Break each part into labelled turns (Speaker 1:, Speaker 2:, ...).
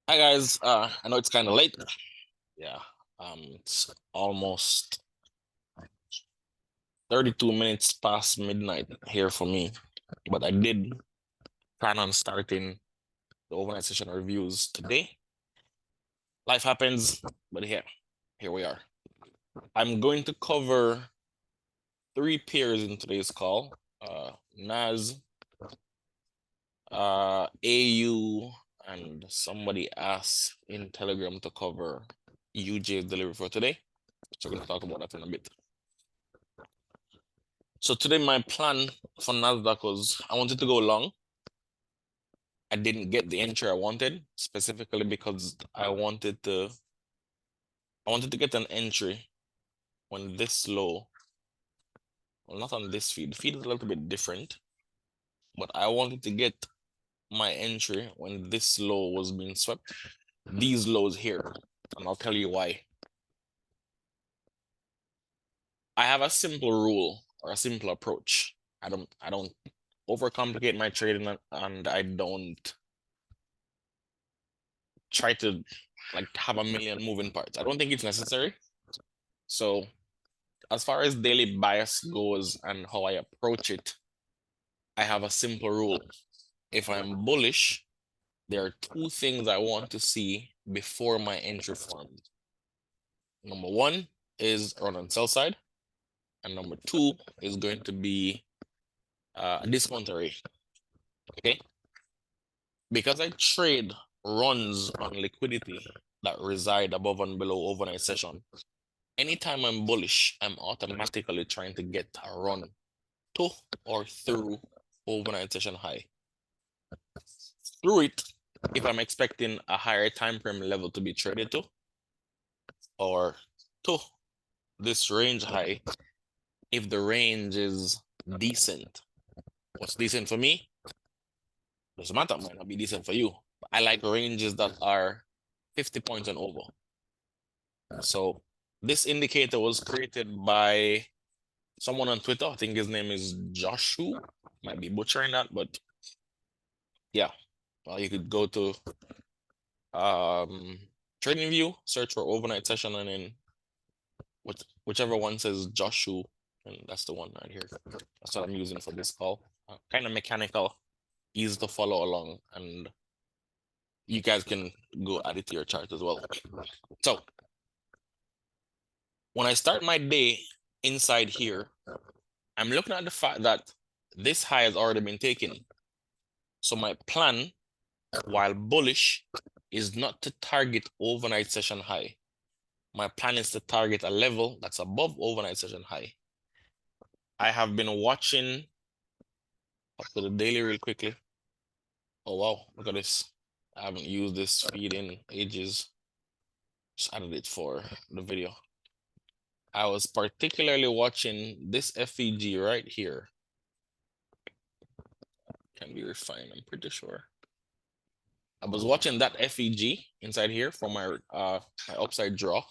Speaker 1: Hi guys, I know it's kind of late. Yeah, it's almost 32 minutes past midnight here for me, but I did plan on starting the overnight session reviews today. Life happens, but here we are. I'm going to cover three pairs in today's call. NAS, AU, and somebody asked in Telegram to cover UJ's delivery for today. So we're going to talk about that in a bit. So today my plan for Nasdaq was I wanted to go long. I didn't get the entry I wanted, specifically because I wanted to get an entry when this low. Well, not on this feed. The feed is a little bit different, but I wanted to get my entry when this low was being swept. These lows here, and I'll tell you why. I have a simple rule or a simple approach. I don't overcomplicate my trading, and I don't try to like have a million moving parts. I don't think it's necessary. So as far as daily bias goes and how I approach it, I have a simple rule. If I'm bullish, there are two things I want to see before my entry forms. Number one is run on sell side, and number two is going to be a discount array. Okay, because I trade runs on liquidity that reside above and below overnight session. Anytime I'm bullish, I'm automatically trying to get a run to or through overnight session high. Through it, if I'm expecting a higher time frame level to be traded to, or to this range high, if the range is decent. What's decent for me? Doesn't matter, might not be decent for you. I like ranges that are 50 points and over. So this indicator was created by someone on Twitter. I think his name is Joshua. Might be butchering that, but yeah. Well, you could go to Trading View, search for overnight session, and then whichever one says Joshua, and that's the one right here. That's what I'm using for this call. Kind of mechanical, easy to follow along, and you guys can go add it to your chart as well. So when I start my day inside here, I'm looking at the fact that this high has already been taken. So my plan, while bullish, is not to target overnight session high. My plan is to target a level that's above overnight session high. I have been watching up to the daily real quickly. Oh wow, look at this. I haven't used this feed in ages. Just added it for the video. I was particularly watching this FEG right here. Can be refined, I'm pretty sure. I was watching that FEG inside here for my my upside draw.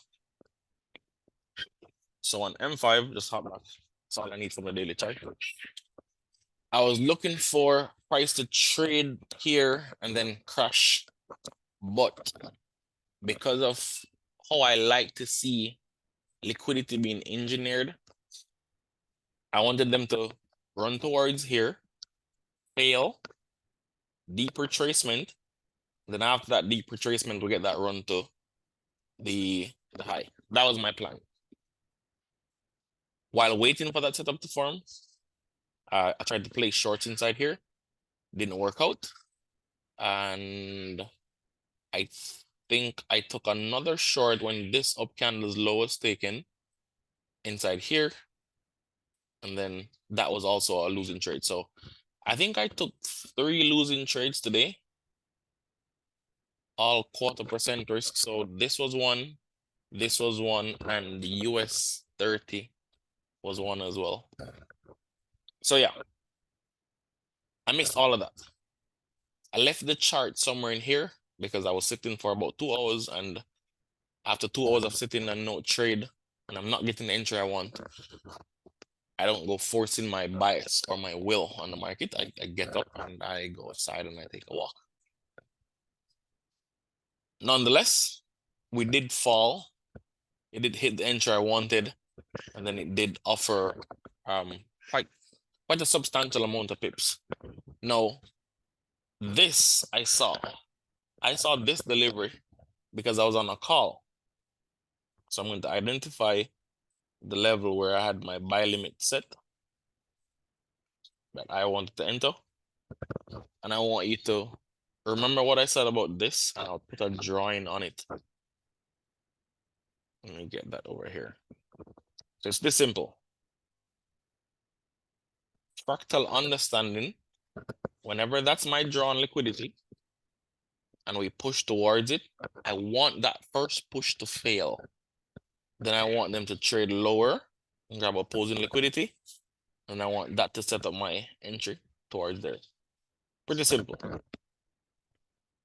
Speaker 1: So on M5, just hop back. That's all I need from the daily chart. I was looking for price to trade here and then crash, but because of how I like to see liquidity being engineered, I wanted them to run towards here, fail, deep retracement. Then after that deep retracement, we get that run to the high. That was my plan. While waiting for that setup to form, I tried to play shorts inside here. Didn't work out. And I think I took another short when this up candle's low was taken inside here. And then that was also a losing trade. So I think I took 3 losing trades today, all 1/4% risk. So this was one, and the US 30 was one as well. So yeah, I missed all of that. I left the chart somewhere in here because I was sitting for about 2 hours, and after 2 hours of sitting and no trade, and I'm not getting the entry I want, I don't go forcing my bias or my will on the market. I get up and I go outside and I take a walk. Nonetheless, we did fall. It did hit the entry I wanted, and then it did offer quite a substantial amount of pips. Now, this I saw. I saw this delivery because I was on a call. So I'm going to identify the level where I had my buy limit set that I wanted to enter. And I want you to remember what I said about this, and I'll put a drawing on it. Let me get that over here. So it's this simple. Fractal understanding, whenever that's my drawn liquidity, and we push towards it, I want that first push to fail. Then I want them to trade lower and grab opposing liquidity. And I want that to set up my entry towards there. Pretty simple.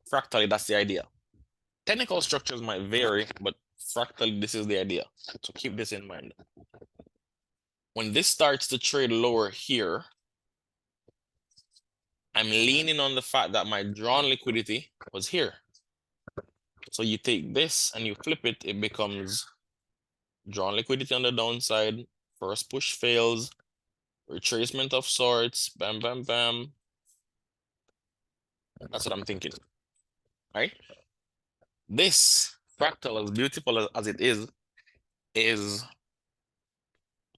Speaker 1: Fractally, that's the idea. Technical structures might vary, but fractally, this is the idea. So keep this in mind. When this starts to trade lower here, I'm leaning on the fact that my drawn liquidity was here. So you take this and you flip it, it becomes drawn liquidity on the downside, first push fails, retracement of sorts, bam, bam, bam. That's what I'm thinking, right? This fractal, as beautiful as it is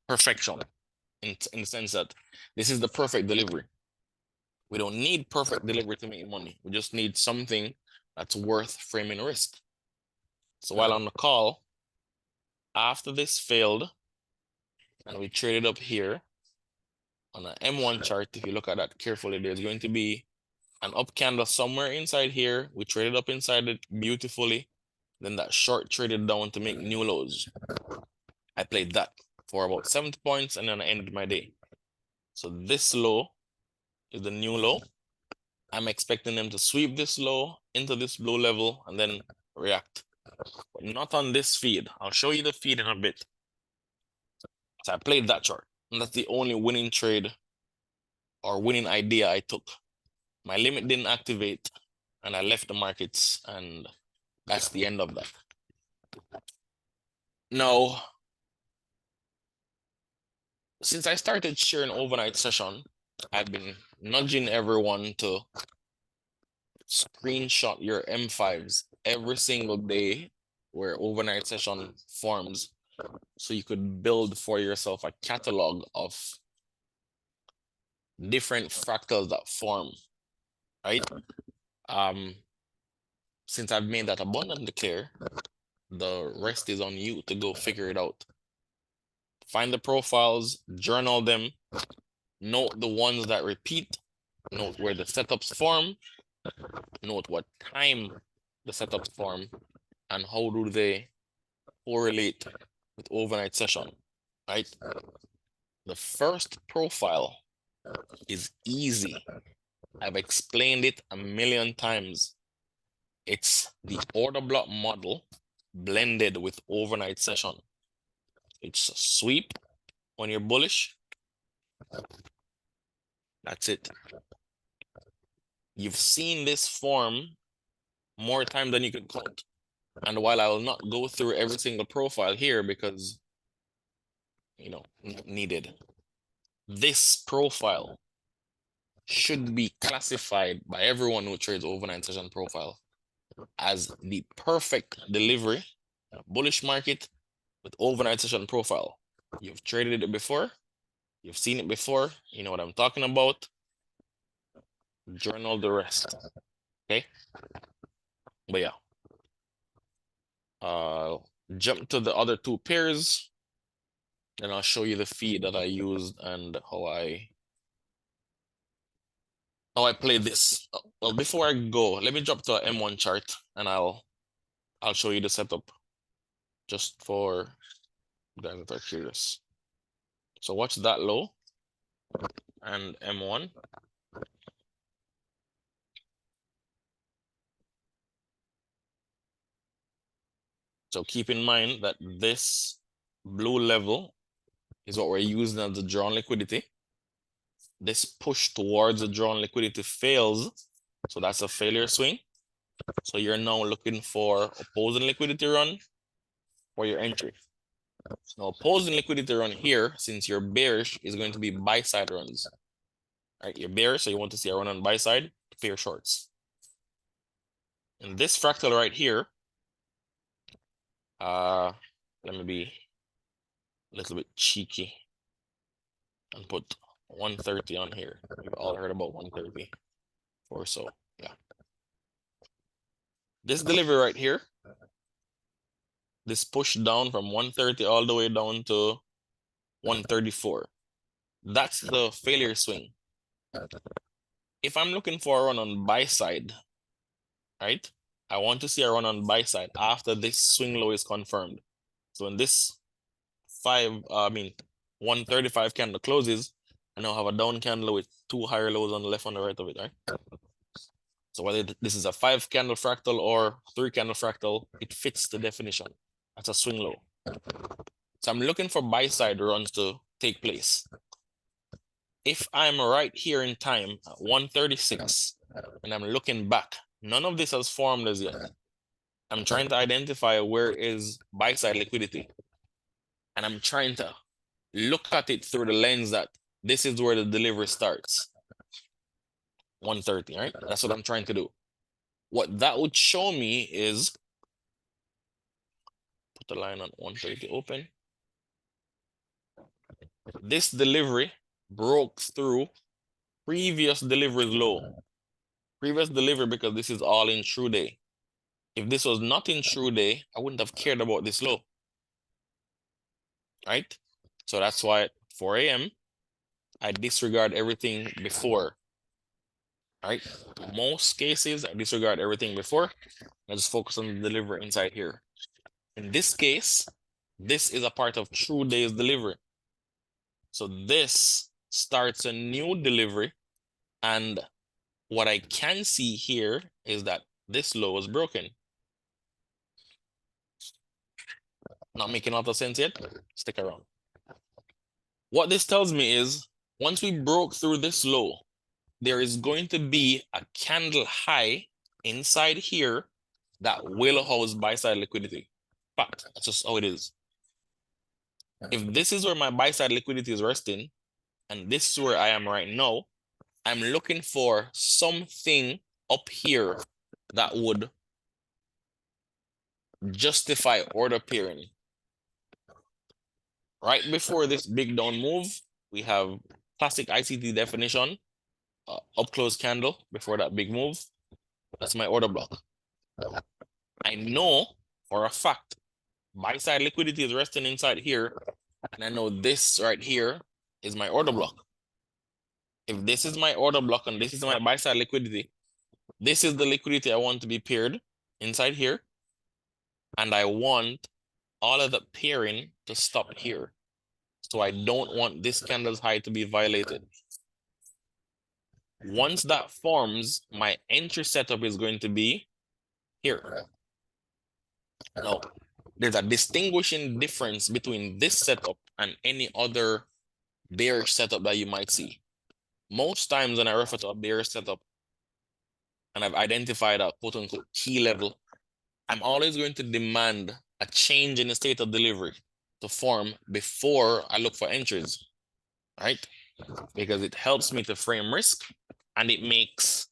Speaker 1: perfection in the sense that this is the perfect delivery. We don't need perfect delivery to make money. We just need something that's worth framing risk. So while on the call, after this failed, and we traded up here on an M1 chart, if you look at that carefully, there's going to be an up candle somewhere inside here. We traded up inside it beautifully. Then that short traded down to make new lows. I played that for about 70 points and then I ended my day. So this low is the new low. I'm expecting them to sweep this low into this low level and then react. But not on this feed. I'll show you the feed in a bit. So I played that chart. And that's the only winning trade or winning idea I took. My limit didn't activate and I left the markets, and that's the end of that. Now, since I started sharing overnight session, I've been nudging everyone to screenshot your M5s every single day where overnight session forms, so you could build for yourself a catalog of different fractals that form, right? Since I've made that abundantly clear, the rest is on you to go figure it out. Find the profiles, journal them, note the ones that repeat, note where the setups form, note what time the setups form, and how do they correlate with overnight session, right? The first profile is easy. I've explained it a million times. It's the order block model blended with overnight session. It's a sweep when you're bullish. That's it. You've seen this form more time than you could count. And while I will not go through every single profile here because, not needed, this profile should be classified by everyone who trades overnight session profile as the perfect delivery in a bullish market with overnight session profile. You've traded it before, you've seen it before, you know what I'm talking about. Journal the rest, okay? But yeah, jump to the other two pairs, and I'll show you the feed that I used and how I played this. Well, before I go, let me drop to a M1 chart and I'll show you the setup just for guys that are curious. So watch that low and M1. So keep in mind that this blue level is what we're using as the drawn liquidity. This push towards the drawn liquidity fails, so that's a failure swing. So you're now looking for opposing liquidity run for your entry. Now opposing liquidity run here, since you're bearish, is going to be buy side runs. Right, you're bearish, so you want to see a run on buy side, pair shorts. And this fractal right here, let me be a little bit cheeky and put 130 on here. We've all heard about 130 or so. Yeah. This delivery right here, this push down from 130 all the way down to 134. That's the failure swing. If I'm looking for a run on buy side, right? I want to see a run on buy side after this swing low is confirmed. So when this 135 candle closes, I now have a down candle with two higher lows on the left and the right of it, right? So whether this is a 5 candle fractal or 3 candle fractal, it fits the definition. That's a swing low. So I'm looking for buy side runs to take place. If I'm right here in time at 136 and I'm looking back, none of this has formed as yet. I'm trying to identify where is buy side liquidity. And I'm trying to look at it through the lens that this is where the delivery starts. 130, right? That's what I'm trying to do. What that would show me is, put the line on 130 open. This delivery broke through previous delivery low. Previous delivery, because this is all in true day. If this was not in true day, I wouldn't have cared about this low. Right? So that's why at 4 a.m., I disregard everything before. Right? Most cases, I disregard everything before. I just focus on the delivery inside here. In this case, this is a part of true day's delivery. So this starts a new delivery. And what I can see here is that this low is broken. Not making a lot of sense yet? Stick around. What this tells me is, once we broke through this low, there is going to be a candle high inside here that will house buy side liquidity. Fact, that's just how it is. If this is where my buy side liquidity is resting, and this is where I am right now, I'm looking for something up here that would justify order pairing. Right before this big down move, we have classic ICT definition, up close candle before that big move. That's my order block. I know for a fact buy side liquidity is resting inside here, and I know this right here is my order block. If this is my order block and this is my buy side liquidity, this is the liquidity I want to be paired inside here, and I want all of the pairing to stop here. So I don't want this candle's high to be violated. Once that forms, my entry setup is going to be here. Now, there's a distinguishing difference between this setup and any other bearish setup that you might see. Most times when I refer to a bearish setup and I've identified a quote unquote key level, I'm always going to demand a change in the state of delivery to form before I look for entries, right? Because it helps me to frame risk and it makes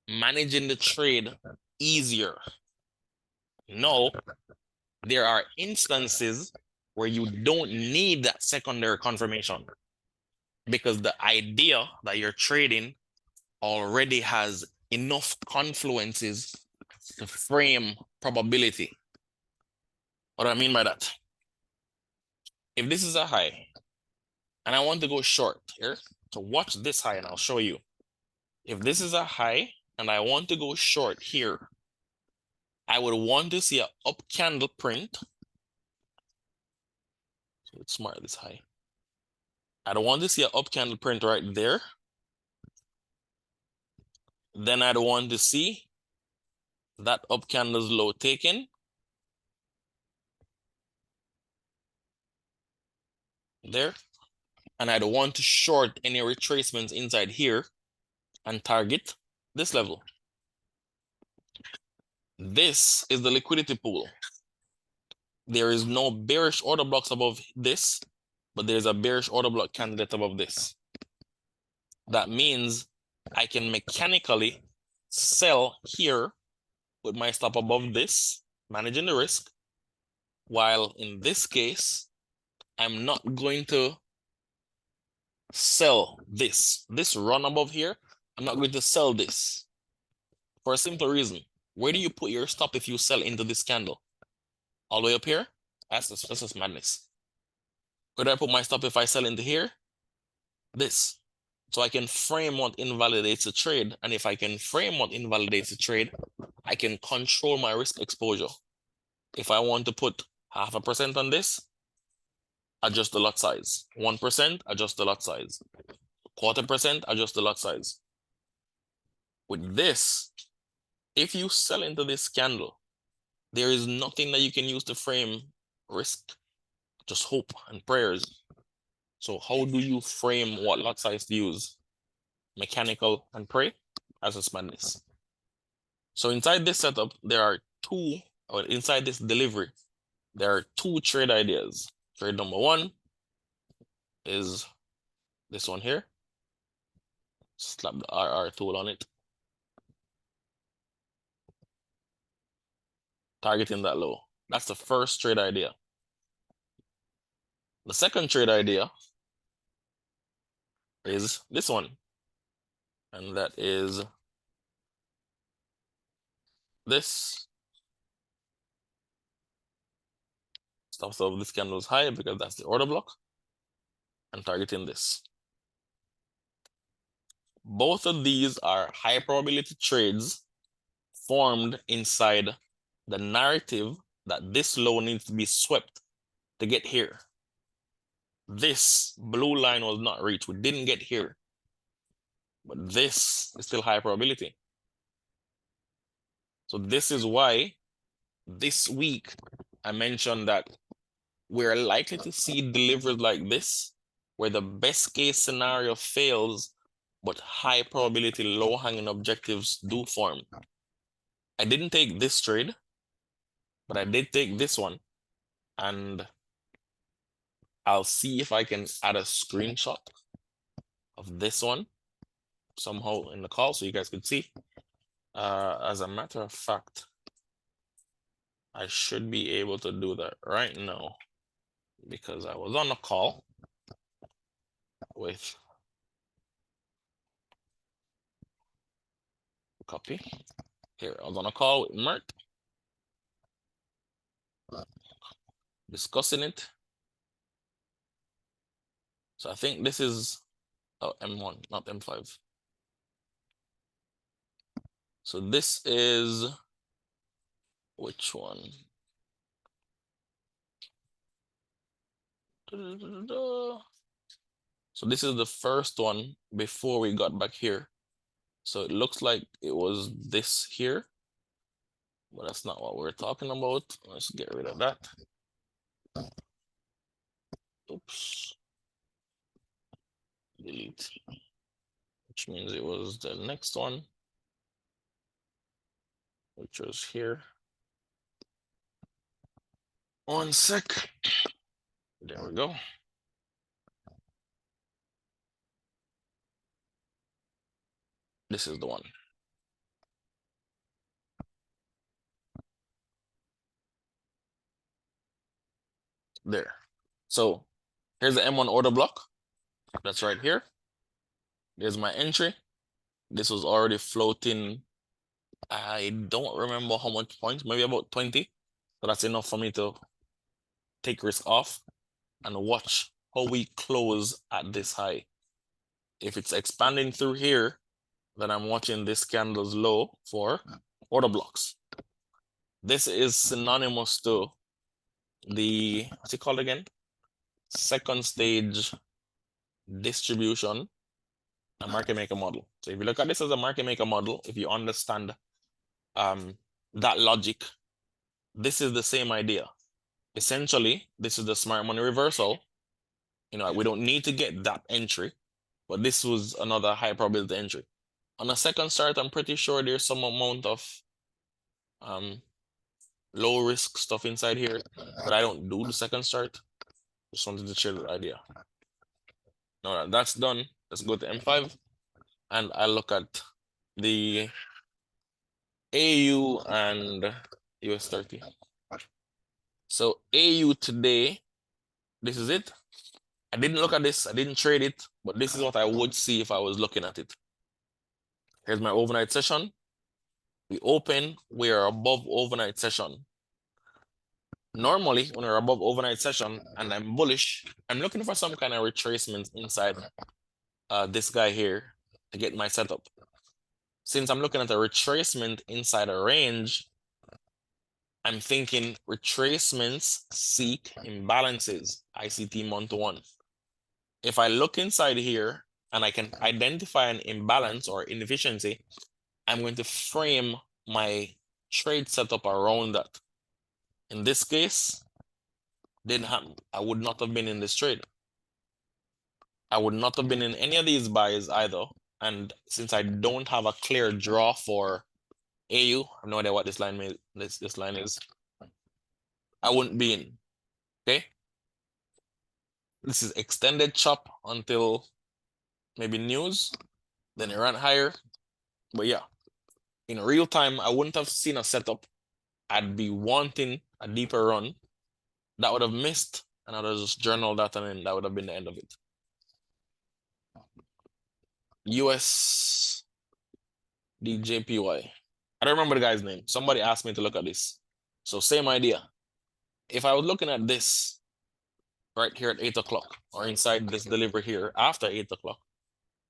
Speaker 1: managing the trade easier. No, there are instances where you don't need that secondary confirmation because the idea that you're trading already has enough confluences to frame probability. What do I mean by that? If this is a high and I want to go short here, so watch this high and I'll show you. If this is a high and I want to go short here, I would want to see an up candle print. So it's smart this high. I'd want to see an up candle print right there. Then I'd want to see that up candle's low taken. There. And I'd want to short any retracements inside here and target this level. This is the liquidity pool. There is no bearish order blocks above this, but there's a bearish order block candidate above this. That means I can mechanically sell here with my stop above this, managing the risk, while in this case, I'm not going to sell this. This run above here, I'm not going to sell this for a simple reason. Where do you put your stop if you sell into this candle? All the way up here? That's just madness. Where do I put my stop if I sell into here? This. So I can frame what invalidates the trade. And if I can frame what invalidates the trade, I can control my risk exposure. If I want to put 0.5% on this, adjust the lot size. 1%, adjust the lot size. 0.25%, adjust the lot size. With this, if you sell into this candle, there is nothing that you can use to frame risk, just hope and prayers. So how do you frame what lot size to use? Mechanical and pray? That's just madness. So inside this setup, there are two, or inside this delivery, there are two trade ideas. Trade number one is this one here. Slap the RR tool on it. Targeting that low. That's the first trade idea. The second trade idea is this one. And that is this. Stop of this candle is high because that's the order block. And targeting this. Both of these are high probability trades formed inside the narrative that this low needs to be swept to get here. This blue line was not reached. We didn't get here. But this is still high probability. So this is why this week I mentioned that we're likely to see deliveries like this, where the best case scenario fails, but high probability low hanging objectives do form. I didn't take this trade, but I did take this one, and I'll see if I can add a screenshot of this one somehow in the call so you guys could see. As a matter of fact, I should be able to do that right now because I was on a call with copy. Here, I was on a call with Mert discussing it. So I think this is M1, not M5. So this is which one? So this is the first one before we got back here. So it looks like it was this here, but that's not what we're talking about. Let's get rid of that. Oops. Delete. Which means it was the next one, which was here. One sec. There we go. This is the one. There. So here's the M1 order block. That's right here. There's my entry. This was already floating. I don't remember how much points, maybe about 20. So that's enough for me to take risk off and watch how we close at this high. If it's expanding through here, then I'm watching this candle's low for order blocks. This is synonymous to the, what's it called again? Second stage distribution, a market maker model. So if you look at this as a market maker model, if you understand that logic, this is the same idea. Essentially, this is the smart money reversal. You know, we don't need to get that entry, but this was another high probability entry. On a second start, I'm pretty sure there's some amount of low risk stuff inside here, but I don't do the second start. Just wanted to share the idea. Now that that's done, let's go to M5 and I look at the AU and US 30. So AU today, this is it. I didn't look at this, I didn't trade it, but this is what I would see if I was looking at it. Here's my overnight session. We open, we are above overnight session. Normally, when we're above overnight session and I'm bullish, I'm looking for some kind of retracement inside this guy here to get my setup. Since I'm looking at a retracement inside a range, I'm thinking retracements seek imbalances, ICT month one. If I look inside here and I can identify an imbalance or inefficiency, I'm going to frame my trade setup around that. In this case, didn't happen. I would not have been in this trade. I would not have been in any of these buys either. And since I don't have a clear draw for AU, I have no idea what this line this line is. I wouldn't be in. Okay. This is extended chop until maybe news. Then it ran higher. But yeah, in real time, I wouldn't have seen a setup. I'd be wanting a deeper run. That would have missed, and I'd have just journaled that, and then that would have been the end of it. US DJPY. I don't remember the guy's name. Somebody asked me to look at this. So same idea. If I was looking at this right here at 8 o'clock or inside this delivery here after 8 o'clock,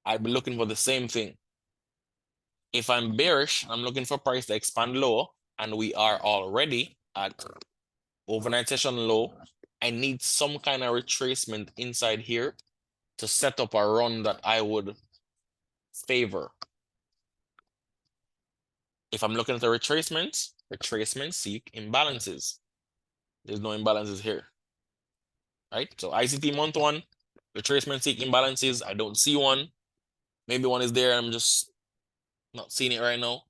Speaker 1: I'd be looking for the same thing. If I'm bearish, I'm looking for price to expand lower, and we are already at overnight session low. I need some kind of retracement inside here to set up a run that I would favor. If I'm looking at the retracements seek imbalances. There's no imbalances here. Right? So ICT month one, retracement seek imbalances. I don't see one. Maybe one is there. I'm just not seeing it right now.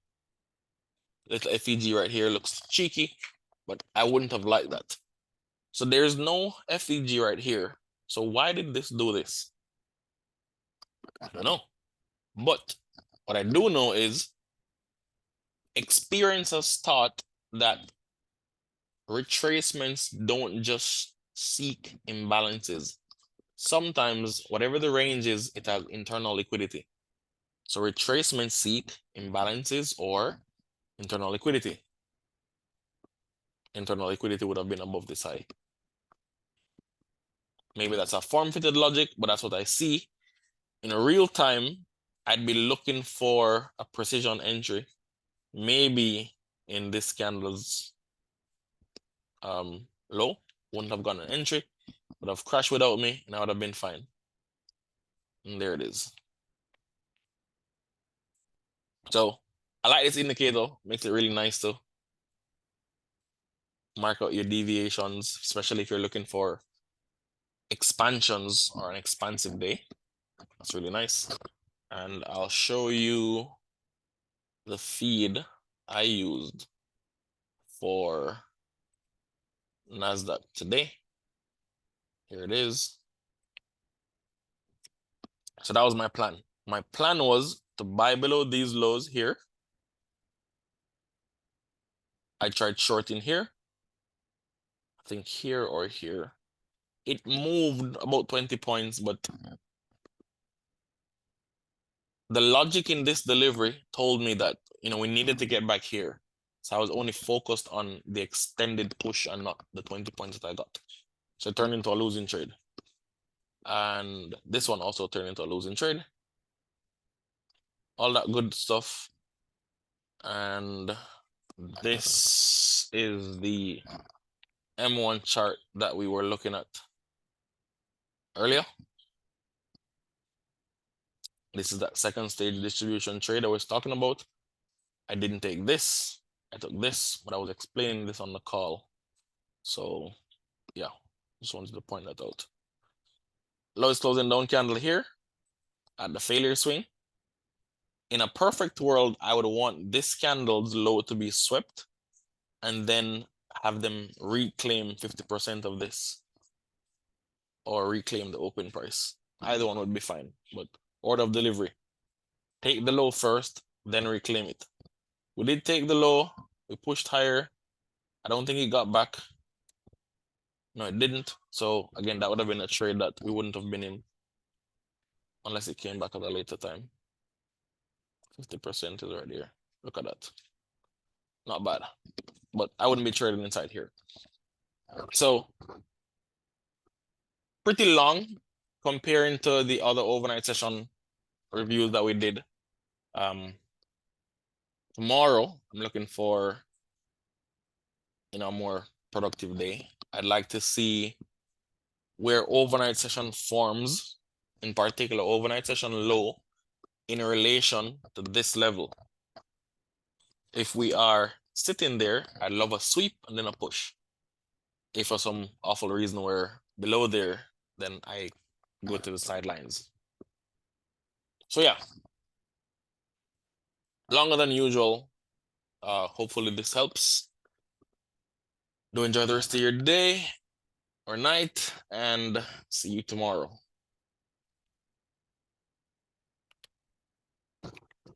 Speaker 1: Little FEG right here looks cheeky, but I wouldn't have liked that. So there's no FEG right here. So why did this do this? I don't know. But what I do know is experience has taught that retracements don't just seek imbalances. Sometimes whatever the range is, it has internal liquidity. So retracements seek imbalances or internal liquidity. Internal liquidity would have been above this high. Maybe that's a form-fitted logic, but that's what I see. In a real time, I'd be looking for a precision entry, maybe in this candle's low. Wouldn't have gotten an entry, would have crashed without me, and I would have been fine. And there it is. So I like this indicator, makes it really nice to mark out your deviations, especially if you're looking for expansions or an expansive day. That's really nice. And I'll show you the feed I used for NASDAQ today. Here it is. So that was my plan. My plan was to buy below these lows here. I tried shorting here. I think here or here. It moved about 20 points, but the logic in this delivery told me that, we needed to get back here. So I was only focused on the extended push and not the 20 points that I got. So it turned into a losing trade. And this one also turned into a losing trade. All that good stuff. And this is the M1 chart that we were looking at earlier. This is that second stage distribution trade I was talking about. I didn't take this. I took this, but I was explaining this on the call. So yeah, just wanted to point that out. Lowest closing down candle here at the failure swing. In a perfect world, I would want this candle's low to be swept and then have them reclaim 50% of this or reclaim the open price. Either one would be fine, but order of delivery. Take the low first, then reclaim it. We did take the low, we pushed higher. I don't think it got back. No, it didn't. So again, that would have been a trade that we wouldn't have been in unless it came back at a later time. 50% is right here. Look at that. Not bad. But I wouldn't be trading inside here. So pretty long comparing to the other overnight session reviews that we did. Tomorrow, I'm looking for a more productive day. I'd like to see where overnight session forms, in particular overnight session low, in relation to this level. If we are sitting there, I'd love a sweep and then a push. If for some awful reason we're below there, then I go to the sidelines. So yeah, longer than usual. Hopefully this helps. Do enjoy the rest of your day or night, and see you tomorrow.